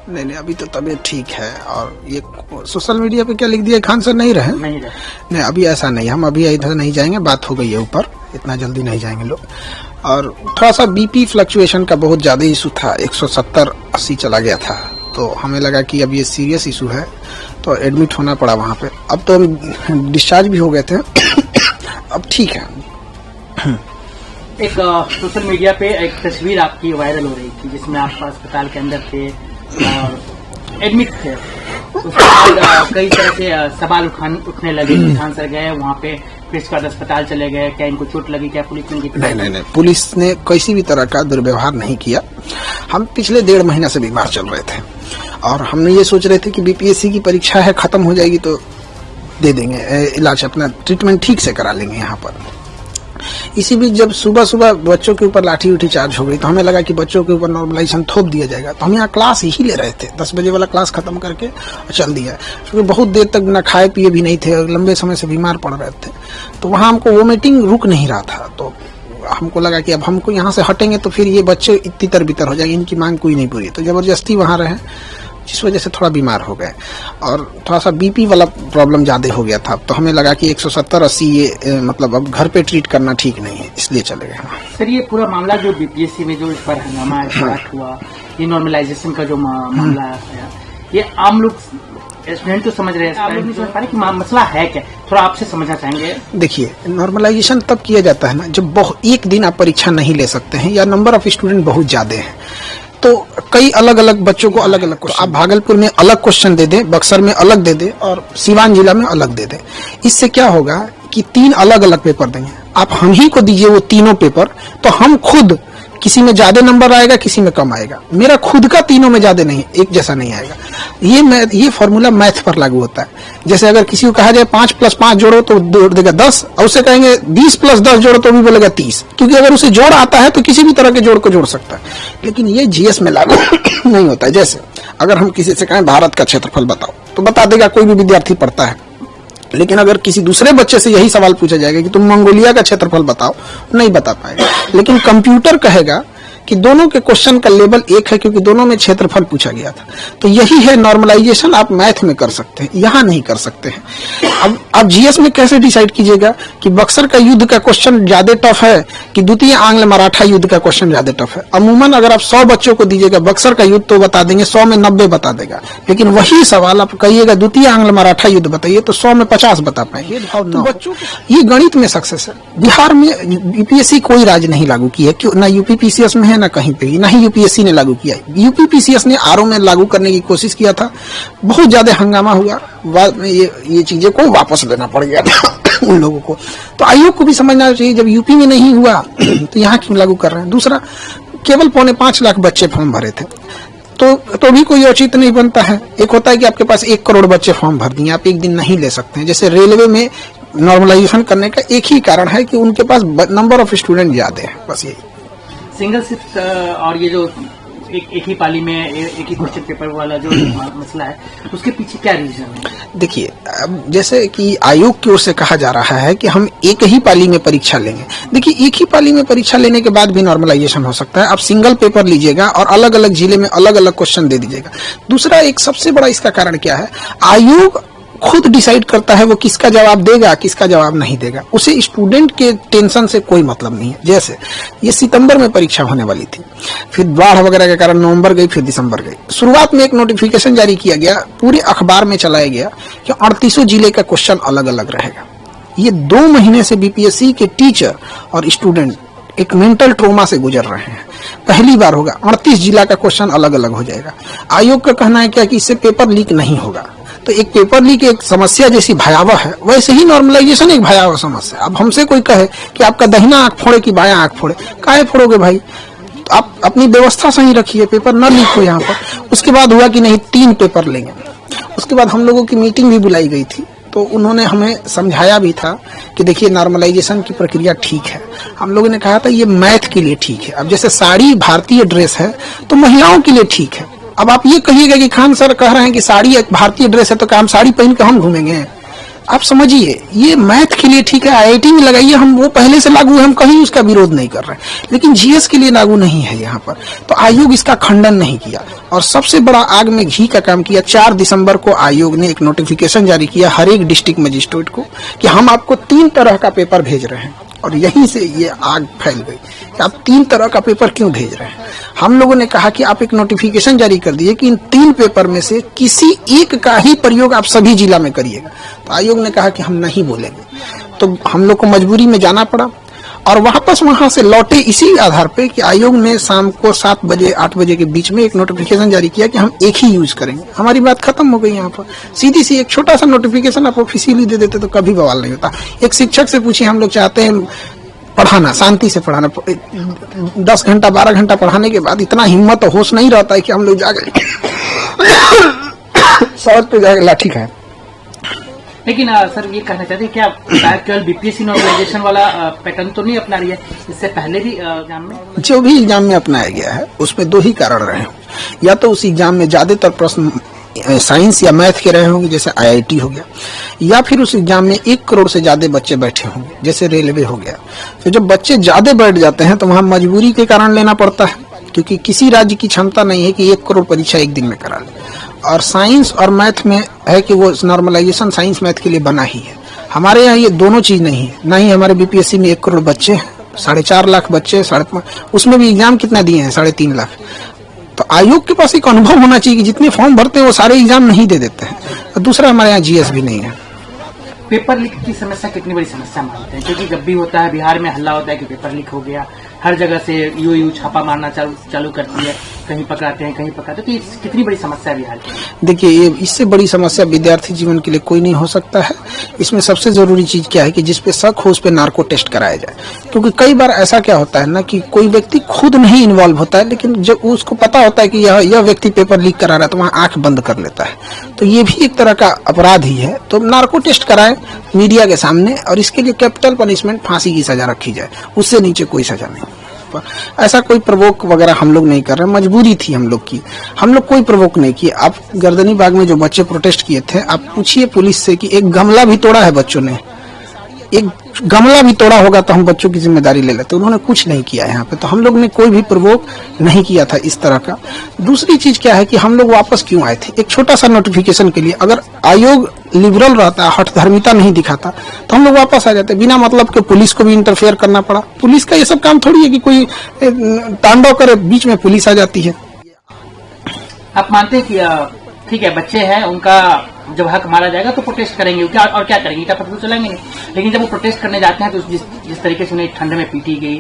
नहीं, अभी तो तबीयत ठीक है। और ये सोशल मीडिया पे क्या लिख दिया, खान सर नहीं रहे? नहीं, अभी ऐसा नहीं, हम अभी इधर नहीं जाएंगे, बात हो गई है ऊपर, इतना जल्दी नहीं जाएंगे लोग। और थोड़ा सा बीपी फ्लक्चुएशन का बहुत ज्यादा इशू था, 170-80 चला गया था, तो हमें लगा कि अब ये सीरियस इशू है, तो एडमिट होना पड़ा वहाँ पे। अब तो हम डिस्चार्ज भी हो गए थे, अब ठीक है। एक सोशल मीडिया पे एक तस्वीर आपकी वायरल हो रही थी जिसमें आप अस्पताल के अंदर थे और एडमिट थे। उसके बाद कई तरह से सवाल उठने लगे। खान सर गए वहाँ पे, फिर इसके बाद अस्पताल चले गए, क्या इनको चोट लगी, क्या पुलिस ने? नहीं, पुलिस ने किसी भी तरह का दुर्व्यवहार नहीं किया। हम पिछले 1.5 महीना से बीमार चल रहे थे और हमने ये सोच रहे थे कि बीपीएससी की परीक्षा है, खत्म हो जाएगी तो दे देंगे इलाज, अपना ट्रीटमेंट ठीक से करा लेंगे यहाँ पर। इसी बीच जब सुबह बच्चों के ऊपर लाठी उठी चार्ज हो गई तो हमें लगा कि बच्चों के ऊपर नॉर्मलाइजेशन थोप दिया जाएगा, तो हम यहाँ क्लास ही ले रहे थे, 10 बजे वाला क्लास खत्म करके चल दिया, क्योंकि बहुत देर तक बिना खाए पिए भी नहीं थे और लंबे समय से बीमार पड़ रहे थे। तो वहाँ हमको वोमिटिंग रुक नहीं रहा था, तो हमको लगा कि अब हमको यहाँ से हटेंगे तो फिर ये बच्चे तितर बितर हो जाएंगे, इनकी मांग कोई नहीं पूरी, तो जबरदस्ती वहाँ रहे, जिस वजह से थोड़ा बीमार हो गए और थोड़ा सा बीपी वाला प्रॉब्लम ज्यादा हो गया था। तो हमें लगा कि 170-80 ये मतलब अब घर पे ट्रीट करना ठीक नहीं है, इसलिए चले गए। सर, ये पूरा मामला जो बीपीएससी में जो इस पर हंगामा स्टार्ट हुआ, ये नॉर्मलाइजेशन का जो मामला है, ये आम लोग स्टूडेंट तो समझ रहे हैं, आप लोग नहीं समझ पा रहे कि मसला है क्या, थोड़ा आपसे समझना चाहेंगे। देखिए, नॉर्मलाइजेशन तब किया जाता है ना जब एक दिन आप परीक्षा नहीं ले सकते हैं या नंबर ऑफ स्टूडेंट बहुत ज्यादा है, तो कई अलग अलग बच्चों को अलग अलग क्वेश्चन, आप भागलपुर में अलग क्वेश्चन दे दें, बक्सर में अलग दे दें और सीवान जिला में अलग दे दें। इससे क्या होगा कि 3 अलग अलग पेपर देंगे, आप हम ही को दीजिए वो तीनों पेपर, तो हम खुद किसी में ज्यादा नंबर आएगा, किसी में कम आएगा। मेरा खुद का तीनों में ज्यादा नहीं, एक जैसा नहीं आएगा। ये फॉर्मूला मैथ पर लागू होता है। जैसे अगर किसी को कहा जाए 5 + 5 जोड़ो तो जोड़ देगा 10, और उसे कहेंगे 20 + 10 जोड़ो तो भी बोलेगा 30, क्योंकि अगर उसे जोड़ आता है तो किसी भी तरह के जोड़ को जोड़ सकता है। लेकिन ये जीएस में लागू नहीं होता है। जैसे अगर हम किसी से कहें भारत का क्षेत्रफल बताओ तो बता देगा, कोई भी विद्यार्थी पढ़ता है। लेकिन अगर किसी दूसरे बच्चे से यही सवाल पूछा जाएगा कि तुम मंगोलिया का क्षेत्रफल बताओ, नहीं बता पाएगा। लेकिन कंप्यूटर कहेगा कि दोनों के क्वेश्चन का लेवल एक है, क्योंकि दोनों में क्षेत्रफल पूछा गया था। तो यही है नॉर्मलाइजेशन, आप मैथ में कर सकते हैं, यहाँ नहीं कर सकते हैं। अब आप जीएस में कैसे डिसाइड कीजिएगा कि बक्सर का युद्ध का क्वेश्चन ज्यादा टफ है कि द्वितीय आंग्ल मराठा युद्ध का क्वेश्चन ज्यादा टफ है? अमूमन अगर आप 100 बच्चों को दीजिएगा बक्सर का युद्ध तो बता देंगे, 100 में 90 बता देगा। लेकिन वही सवाल आप कहिएगा द्वितीय आंग्ल मराठा युद्ध बताइए तो 100 में 50 बता पाएंगे। तो बच्चों ये गणित में सक्सेस है। बिहार में यूपीएससी कोई राज्य नहीं लागू की है, क्यों? ना यूपीपीसीएस में है, ना कहीं पे, ना ही यूपीएससी ने लागू किया। यूपीपीसीएस ने आरओ में लागू करने की कोशिश किया था, बहुत ज्यादा हंगामा हुआ, बाद में ये चीजें को वापस लेना पड़ गया था उन लोगों को। तो आयोग को भी समझना चाहिए, जब यूपी में नहीं हुआ तो यहाँ क्यों लागू कर रहे हैं। दूसरा, केवल 5.25 लाख बच्चे फॉर्म भरे थे, तो भी कोई औचित्य नहीं बनता है। एक होता है कि आपके पास 1 करोड़ बच्चे फॉर्म भर दिए, आप एक दिन नहीं ले सकते हैं। जैसे रेलवे में नॉर्मलाइजेशन करने का एक ही कारण है कि उनके पास नंबर ऑफ स्टूडेंट ज्यादा है, बस यही। सिंगल शिफ्ट और ये जो एक ही पाली में एक ही क्वेश्चन पेपर वाला जो मसला है, उसके पीछे क्या रीजन है? देखिए, अब जैसे कि आयोग की ओर से कहा जा रहा है कि हम एक ही पाली में परीक्षा लेंगे। देखिए, एक ही पाली में परीक्षा लेने के बाद भी नॉर्मलाइजेशन हो सकता है। आप सिंगल पेपर लीजिएगा और अलग अलग जिले में अलग अलग क्वेश्चन दे दीजिएगा। दूसरा, एक सबसे बड़ा इसका कारण क्या है, आयोग खुद डिसाइड करता है वो किसका जवाब देगा, किसका जवाब नहीं देगा। उसे स्टूडेंट के टेंशन से कोई मतलब नहीं है। जैसे ये सितंबर में परीक्षा होने वाली थी, फिर बाढ़ वगैरह के कारण नवंबर गई, फिर दिसंबर गई। शुरुआत में एक नोटिफिकेशन जारी किया गया, पूरे अखबार में चलाया गया कि 38 जिले का क्वेश्चन अलग अलग रहेगा। ये 2 महीने से बीपीएससी के टीचर और स्टूडेंट एक मेंटल ट्रोमा से गुजर रहे हैं। पहली बार होगा 38 जिला का क्वेश्चन अलग अलग हो जाएगा। आयोग का कहना है क्या कि इससे पेपर लीक नहीं होगा। तो एक पेपर लीक एक समस्या जैसी भयावह है, वैसे ही नॉर्मलाइजेशन एक भयावह समस्या। अब हमसे कोई कहे कि आपका दाहिना आंख फोड़े कि बायां आंख फोड़े, काहे फोड़ोगे भाई? तो आप अपनी व्यवस्था सही रखिए, पेपर न लीक हो यहाँ पर। उसके बाद हुआ कि नहीं 3 पेपर लेंगे। उसके बाद हम लोगों की मीटिंग भी बुलाई गई थी, तो उन्होंने हमें समझाया भी था कि देखिए नॉर्मलाइजेशन की प्रक्रिया ठीक है। हम लोगों ने कहा था ये मैथ के लिए ठीक है। अब जैसे साड़ी भारतीय ड्रेस है तो महिलाओं के लिए ठीक है। अब आप ये कहिएगा कि खान सर कह रहे हैं कि साड़ी एक भारतीय ड्रेस है तो क्या हम साड़ी पहन के हम घूमेंगे? आप समझिए, ये मैथ के लिए ठीक है, आईआईटी में लगाइए, हम वो पहले से लागू है, हम कहीं उसका विरोध नहीं कर रहे हैं, लेकिन जीएस के लिए लागू नहीं है यहाँ पर। तो आयोग इसका खंडन नहीं किया और सबसे बड़ा आग में घी का काम किया। 4 दिसंबर को आयोग ने एक नोटिफिकेशन जारी किया हर एक डिस्ट्रिक्ट मजिस्ट्रेट को कि हम आपको 3 तरह का पेपर भेज रहे हैं, और यहीं से ये आग फैल गई कि आप 3 तरह का पेपर क्यों भेज रहे हैं। हम लोगों ने कहा कि आप एक नोटिफिकेशन जारी कर दिए कि इन 3 पेपर में से किसी एक का ही प्रयोग आप सभी जिला में करिएगा। तो आयोग ने कहा कि हम नहीं बोलेंगे, तो हम लोग को मजबूरी में जाना पड़ा और वापस वहां से लौटे इसी आधार पे कि आयोग ने शाम को 7 बजे 8 बजे के बीच में एक नोटिफिकेशन जारी किया कि हम एक ही यूज करेंगे। हमारी बात खत्म हो गई। यहाँ पर सीधी सी एक छोटा सा नोटिफिकेशन आप ऑफिशियली दे देते तो कभी बवाल नहीं होता। एक शिक्षक से पूछिए, हम लोग चाहते हैं पढ़ाना, शांति से पढ़ाना, 10 घंटा 12 घंटा पढ़ाने के बाद इतना हिम्मत और होश नहीं रहता है कि हम लोग जाकर सड़क पे जाकर लाठी खाएं। लेकिन सर ये कहना चाहते हैं क्या केवल बीपीएससी नॉर्मलाइजेशन वाला पैटर्न तो नहीं अपना रही है, इससे पहले भी एग्जाम में जो भी एग्जाम में अपनाया गया है उसमें 2 ही कारण रहे हैं। या तो उस एग्जाम में ज्यादातर प्रश्न साइंस या मैथ के रहे होंगे जैसे आईआईटी हो गया, या फिर उस एग्जाम में 1 करोड़ से ज्यादा बच्चे बैठे होंगे जैसे रेलवे हो गया। तो जब बच्चे ज्यादा बैठ जाते हैं तो वहां मजबूरी के कारण लेना पड़ता है, क्योंकि किसी राज्य की क्षमता नहीं है कि 1 करोड़ परीक्षा एक दिन में करा ले। और साइंस और मैथ में है कि वो नॉर्मलाइजेशन साइंस मैथ के लिए बना ही है। हमारे यहाँ ये दोनों चीज नहीं है। ना ही हमारे बीपीएससी में 1 करोड़ बच्चे हैं, 4.5 लाख बच्चे, उसमें भी एग्जाम कितना दिए हैं, 3.5 लाख। तो आयोग के पास एक अनुभव होना चाहिए कि जितने फॉर्म भरते हैं वो सारे एग्जाम नहीं दे देते हैं। और दूसरा, हमारे यहाँ जीएस भी नहीं है। पेपर लीक की समस्या कितनी बड़ी समस्या मानते हैं? क्योंकि जब भी होता है बिहार में हल्ला होता है कि पेपर लीक हो गया, हर जगह से यूयू छापा मारना चालू करती है, कहीं पकड़ाते हैं कहीं पकड़ाते हैं, तो कितनी बड़ी समस्या है बिहार की? देखिए, ये इससे बड़ी समस्या विद्यार्थी जीवन के लिए कोई नहीं हो सकता है। इसमें सबसे जरूरी चीज क्या है कि जिसपे शक हो उस पे नार्को टेस्ट कराया जाए। क्योंकि कई बार ऐसा क्या होता है ना कि कोई व्यक्ति खुद नहीं इन्वॉल्व होता है, लेकिन जब उसको पता होता है कि यह व्यक्ति पेपर लीक करा रहा है तो वहाँ आंख बंद कर लेता है। तो ये भी एक तरह का अपराध ही है। तो नार्को टेस्ट कराएं मीडिया के सामने, और इसके लिए कैपिटल पनिशमेंट, फांसी की सजा रखी जाए, उससे नीचे कोई सजा नहीं। ऐसा कोई प्रवोक वगैरह हम लोग नहीं कर रहे, मजबूरी थी हम लोग की, हम लोग कोई प्रवोक नहीं किए। आप गर्दनी बाग में जो बच्चे प्रोटेस्ट किए थे, आप पूछिए पुलिस से कि एक गमला भी तोड़ा है बच्चों ने, एक गमला भी तोड़ा होगा तो हम बच्चों की जिम्मेदारी ले लेते। उन्होंने कुछ नहीं किया यहाँ पे, तो हम लोग ने कोई भी प्रवोक नहीं किया था इस तरह का। दूसरी चीज क्या है कि हम लोग वापस क्यों आए थे, एक छोटा सा नोटिफिकेशन के लिए। अगर आयोग लिबरल रहता, हठधर्मिता नहीं दिखाता, तो हम लोग वापस आ जाते। बिना मतलब के पुलिस को भी इंटरफेयर करना पड़ा। पुलिस का ये सब काम थोड़ी है कि कोई तांडव करे, बीच में पुलिस आ जाती है। आप मानते हैं कि ठीक है, बच्चे हैं, उनका जब हक मारा जाएगा तो प्रोटेस्ट करेंगे, क्या और क्या करेंगे, क्या पत्थर चलेंगे नहीं। लेकिन जब वो प्रोटेस्ट करने जाते हैं तो जिस तरीके से उन्हें ठंड में पीटी गई,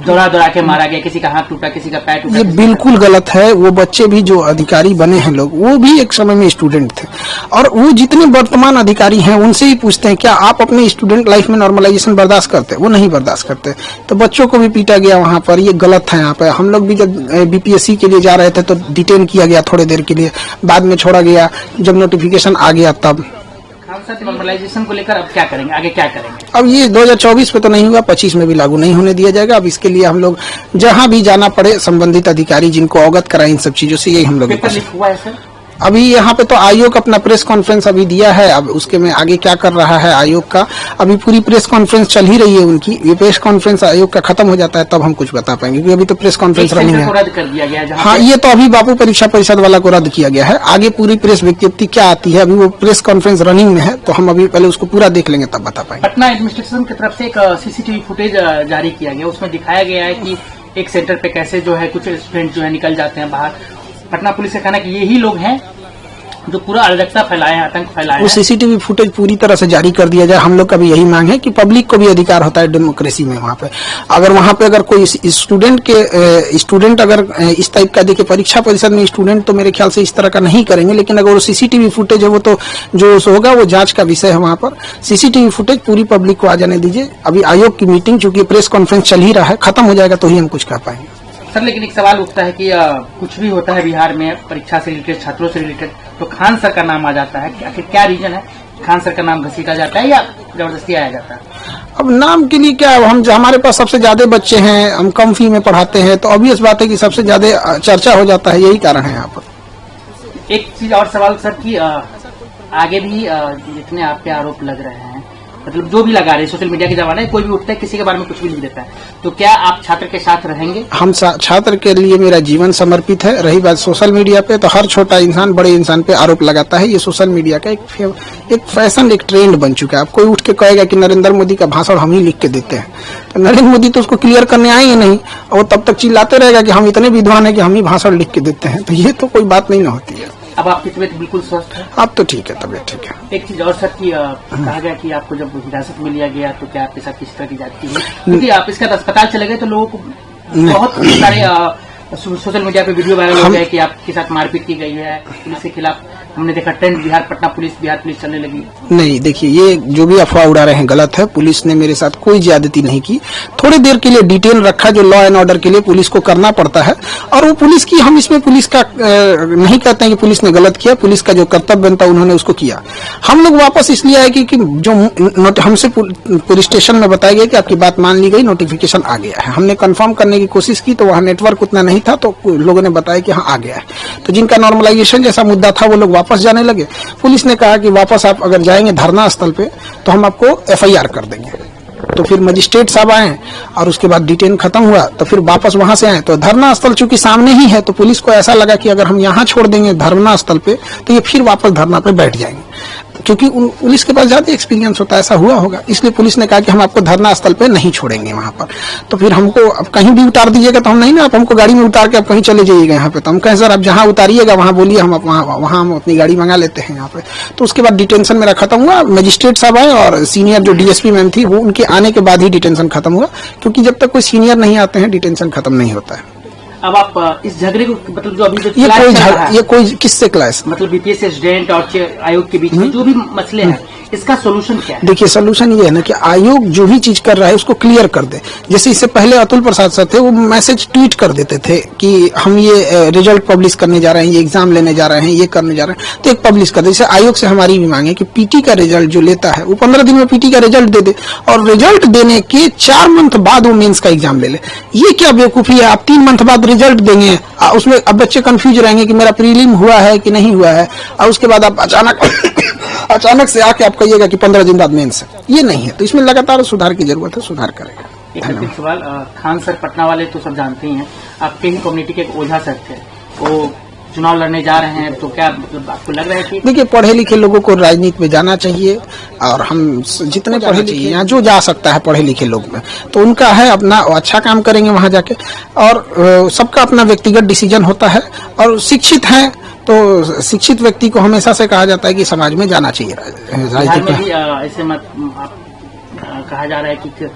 दौड़ा के मारा गया, किसी का हाथ टूटा, किसी का पैर टूटा, ये बिल्कुल गलत है। वो बच्चे भी जो अधिकारी बने हैं लोग, वो भी एक समय में स्टूडेंट थे, और वो जितने वर्तमान अधिकारी हैं उनसे ही पूछते हैं क्या आप अपने स्टूडेंट लाइफ में नॉर्मलाइजेशन बर्दाश्त करते हैं? वो नहीं बर्दाश्त करते। तो बच्चों को भी पीटा गया वहां पर, ये गलत है। यहाँ पे हम लोग भी जब बीपीएससी के लिए जा रहे थे तो डिटेन किया गया थोड़ी देर के लिए, बाद में छोड़ा गया जब नोटिफिकेशन आ गया तब। नॉर्मलाइजेशन को लेकर अब क्या करेंगे, आगे क्या करेंगे? अब ये 2024 में तो नहीं हुआ, 25 में भी लागू नहीं होने दिया जाएगा। अब इसके लिए हम लोग जहां भी जाना पड़े, संबंधित अधिकारी जिनको अवगत कराएं इन सब चीजों से, यही हम लोग। पेपर लीक हुआ है सर? अभी यहाँ पे तो आयोग अपना प्रेस कॉन्फ्रेंस अभी दिया है। अब उसके में आगे क्या कर रहा है आयोग का, अभी पूरी प्रेस कॉन्फ्रेंस चल ही रही है उनकी। ये प्रेस कॉन्फ्रेंस आयोग का खत्म हो जाता है तब हम कुछ बता पाएंगे, क्योंकि अभी तो प्रेस कॉन्फ्रेंस रनिंग है। रद्द कर दिया गया। हाँ, ये तो अभी बापू परीक्षा परिषद वाला को रद्द किया गया है। आगे पूरी प्रेस विज्ञप्ति क्या आती है, अभी वो प्रेस कॉन्फ्रेंस रनिंग में है, तो हम अभी पहले उसको पूरा देख लेंगे तब बता पाएंगे। पटना एडमिनिस्ट्रेशन की तरफ से एक सीसीटीवी फुटेज जारी किया गया, उसमें दिखाया गया है कि एक सेंटर पे कैसे जो है कुछ स्टूडेंट जो है निकल जाते हैं बाहर। पटना पुलिस का कहना है कि यही लोग हैं जो पूरा अराजकता फैलाए हैं, आतंक फैलाए हैं। वो सीसीटीवी फुटेज पूरी तरह से जारी कर दिया जाए। हम लोग का भी यही मांग है कि पब्लिक को भी अधिकार होता है डेमोक्रेसी में। वहाँ पे अगर कोई स्टूडेंट अगर इस टाइप का देखिए, परीक्षा परिषद में स्टूडेंट तो मेरे ख्याल से इस तरह का नहीं करेंगे, लेकिन अगर वो सीसीटीवी फुटेज है वो तो जो होगा वो जांच का विषय है। वहाँ पर सीसीटीवी फुटेज पूरी पब्लिक को आ जाने दीजिए। अभी आयोग की मीटिंग, चूंकि प्रेस कॉन्फ्रेंस चल ही रहा है, खत्म हो जाएगा तो ही हम कुछ कह पाएंगे। सर, लेकिन एक सवाल उठता है कि कुछ भी होता है बिहार में परीक्षा से रिलेटेड, छात्रों से रिलेटेड, तो खान सर का नाम आ जाता है। आखिर क्या रीजन है, खान सर का नाम घसीटा जाता है या जबरदस्ती आया जाता है? अब नाम के लिए क्या, हमारे पास सबसे ज्यादा बच्चे हैं, हम कम फी में पढ़ाते हैं, तो ऑब्वियस बात है कि सबसे ज्यादा चर्चा हो जाता है, यही कारण है यहाँ पर। एक चीज और सवाल सर की आगे भी जितने आप पे आरोप लग रहे हैं, मतलब जो भी लगा रहे हैं, सोशल मीडिया के जमाने कोई भी उठता है किसी के बारे में कुछ भी लिख देता है, तो क्या आप छात्र के साथ रहेंगे? हम छात्र के लिए मेरा जीवन समर्पित है। रही बात सोशल मीडिया पे, तो हर छोटा इंसान बड़े इंसान पे आरोप लगाता है। ये सोशल मीडिया का एक फैशन, एक ट्रेंड बन चुका है। अब कोई उठ के कहेगा कि नरेंद्र मोदी का भाषण हम ही लिख के देते हैं, तो नरेंद्र मोदी तो उसको क्लियर करने आएंगे नहीं, और वो तब तक चिल्लाते रहेगा कि हम इतने विद्वान है कि हम ही भाषण लिख के देते हैं। तो ये तो कोई बात नहीं ना होती है। अब आपकी तबीयत बिल्कुल स्वस्थ है? अब तो ठीक है, तबीयत ठीक है। एक चीज और सर की कहा गया कि आपको जब हिरासत में लिया गया तो क्या आपके साथ किस तरह की जाती है, क्योंकि आप इसके बाद अस्पताल चले गए तो लोगों को बहुत सारे सोशल मीडिया पे वीडियो वायरल हो गया कि आपके साथ मारपीट की गई है पुलिस के खिलाफ। हमने देखा ट्रेंड बिहार पुलिस चलने लगी। नहीं, देखिए, ये जो भी अफवाह उड़ा रहे हैं गलत है। पुलिस ने मेरे साथ कोई ज्यादती नहीं की। थोड़ी देर के लिए डिटेन रखा, जो लॉ एंड ऑर्डर के लिए पुलिस को करना पड़ता है, और वो पुलिस की, हम इसमें पुलिस का नहीं कहते हैं कि पुलिस ने गलत किया। पुलिस का जो कर्तव्य बनता है उन्होंने उसको किया। हम लोग वापस इसलिए आए कि जो हमसे पुलिस स्टेशन में बताया गया कि आपकी बात मान ली गई, नोटिफिकेशन आ गया है। हमने कंफर्म करने की कोशिश की तो वहाँ नेटवर्क उतना नहीं था, तो लोगों ने बताया कि हाँ आ गया है। तो जिनका नॉर्मलाइजेशन जैसा मुद्दा था वो लोग वापस जाने लगे। पुलिस ने कहा कि वापस आप अगर जाएंगे धरना स्थल पे तो हम आपको एफआईआर कर देंगे। तो फिर मजिस्ट्रेट साहब आए और उसके बाद डिटेन खत्म हुआ, तो फिर वापस वहां से आए। तो धरना स्थल चूंकि सामने ही है, तो पुलिस को ऐसा लगा कि अगर हम यहाँ छोड़ देंगे धरना स्थल पे तो ये फिर वापस धरना पे बैठ जाएंगे, क्योंकि पुलिस के पास ज्यादा एक्सपीरियंस होता है, ऐसा हुआ होगा। इसलिए पुलिस ने कहा कि हम आपको धरना स्थल पे नहीं छोड़ेंगे वहां पर। तो फिर हमको अब कहीं भी उतार दीजिएगा तो हम नहीं ना, आप हमको गाड़ी में उतार के आप कहीं चले जाइएगा यहाँ पे। तो हम कहें सर आप जहाँ उतारिएगा वहाँ बोलिए, हम वहाँ हम अपनी गाड़ी मंगा लेते हैं यहाँ पे। तो उसके बाद डिटेंशन मेरा खत्म हुआ। मजिस्ट्रेट साहब आए और सीनियर जो डीएसपी मैम थी, वो उनके आने के बाद ही डिटेंशन खत्म हुआ, क्योंकि जब तक कोई सीनियर नहीं आते हैं डिटेंशन खत्म नहीं होता है। अब आप इस झगड़े को, मतलब जो अभी ये कोई किससे क्लास, मतलब बीपीएससी स्टूडेंट और आयोग के बीच में जो भी मसले हैं, इसका सोल्यूशन क्या है? देखिए, सोल्यूशन ये है ना कि आयोग जो भी चीज कर रहा है उसको क्लियर कर दे। जैसे इससे पहले अतुल प्रसाद सर थे, वो मैसेज ट्वीट कर देते थे कि हम ये रिजल्ट पब्लिश करने जा रहे हैं, ये एग्जाम लेने जा रहे हैं, ये करने जा रहे हैं, तो एक पब्लिश कर दे। जैसे आयोग से हमारी भी मांगे कि पीटी का रिजल्ट जो लेता है वो 15 दिन में पीटी का रिजल्ट दे दे, और रिजल्ट देने के 4 मंथ बाद वो मेंस का एग्जाम ले ले। ये क्या बेवकूफी है? आप 3 मंथ बाद रिजल्ट देंगे, उसमें अब बच्चे कंफ्यूज रहेंगे कि मेरा प्रीलिम हुआ है कि नहीं हुआ है, और उसके बाद आप अचानक से आके आप कहिएगा कि 15 दिन बाद मेंस है। ये नहीं है। तो इसमें लगातार सुधार की जरूरत है, सुधार करेगा। एक अंतिम सवाल, खान सर पटना वाले तो सब जानते ही हैं, आपके ही कम्युनिटी के एक ओझा सर थे, वो चुनाव लड़ने जा रहे हैं, तो क्या मतलब आपको लग रहा है कि? देखिए, पढ़े लिखे लोगों को राजनीति में जाना चाहिए, और हम जितने पढ़े लिखे यहाँ जो जा सकता है पढ़े लिखे लोग में, तो उनका है अपना अच्छा काम करेंगे वहां जाके, और सबका अपना व्यक्तिगत डिसीजन होता है। और शिक्षित है तो शिक्षित व्यक्ति को हमेशा से कहा जाता है कि समाज में जाना चाहिए। राजनीति में ऐसे मत कहा जा रहा है कि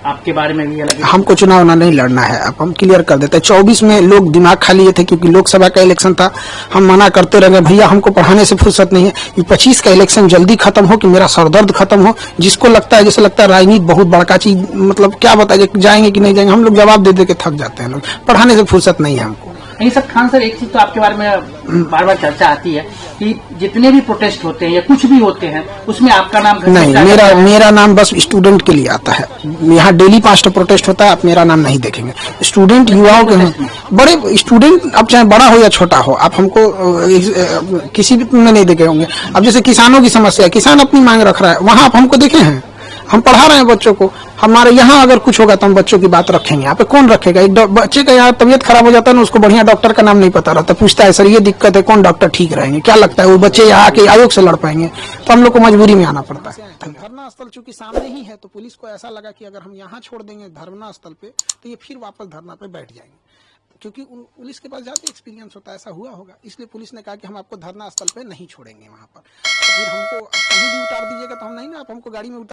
आपके बारे में भी अलग, हमको चुनाव ना नहीं लड़ना है। अब हम क्लियर कर देते हैं। 24 में लोग दिमाग खा लिए थे, क्योंकि लोकसभा का इलेक्शन था। हम मना करते रहे, भैया हमको पढ़ाने से फुर्सत नहीं है, ये 25 का इलेक्शन जल्दी खत्म हो कि मेरा सरदर्द खत्म हो। जिसको लगता है, जैसे लगता है राजनीति बहुत बड़का चीज, मतलब क्या बताए जाएंगे कि नहीं जाएंगे, हम लोग जवाब दे दे के थक जाते हैं। लोग पढ़ाने से फुर्सत नहीं है हमको। नहीं सर, खान सर एक चीज तो आपके बारे में बार बार चर्चा आती है कि जितने भी प्रोटेस्ट होते हैं या कुछ भी होते हैं उसमें आपका नाम नहीं, मेरा नाम बस स्टूडेंट के लिए आता है। यहाँ डेली 5 प्रोटेस्ट होता है, आप मेरा नाम नहीं देखेंगे। स्टूडेंट युवाओं के, बड़े स्टूडेंट, अब चाहे बड़ा हो या छोटा हो, आप हमको किसी भी में नहीं देखे होंगे। अब जैसे किसानों की समस्या है, किसान अपनी मांग रख रहा है, वहां आप हमको देखे हैं? हम पढ़ा रहे हैं बच्चों को। हमारे यहाँ अगर कुछ होगा तो हम बच्चों की बात रखेंगे। यहाँ पे कौन रखेगा? एक बच्चे का यहाँ तबीयत खराब हो जाता है ना, उसको बढ़िया डॉक्टर का नाम नहीं पता रहता, पूछता है सर ये दिक्कत है, कौन डॉक्टर ठीक रहेंगे? क्या लगता है वो बच्चे यहाँ आके आयोग से लड़ पाएंगे? तो हम लोग को मजबूरी में आना पड़ता है। धरना स्थल चूंकि सामने ही है, तो पुलिस को ऐसा लगा कि अगर हम यहाँ छोड़ देंगे धरना स्थल पे तो ये फिर वापस धरना पे बैठ जाएंगे, क्योंकि पुलिस के पास ज्यादा एक्सपीरियंस होता है, ऐसा हुआ होगा। इसलिए पुलिस ने कहा कि हम आपको धरना स्थल पे नहीं छोड़ेंगे वहां पर। तो फिर हमको कहीं भी उतार दीजिएगा तो हम नहीं ना, आप हमको गाड़ी में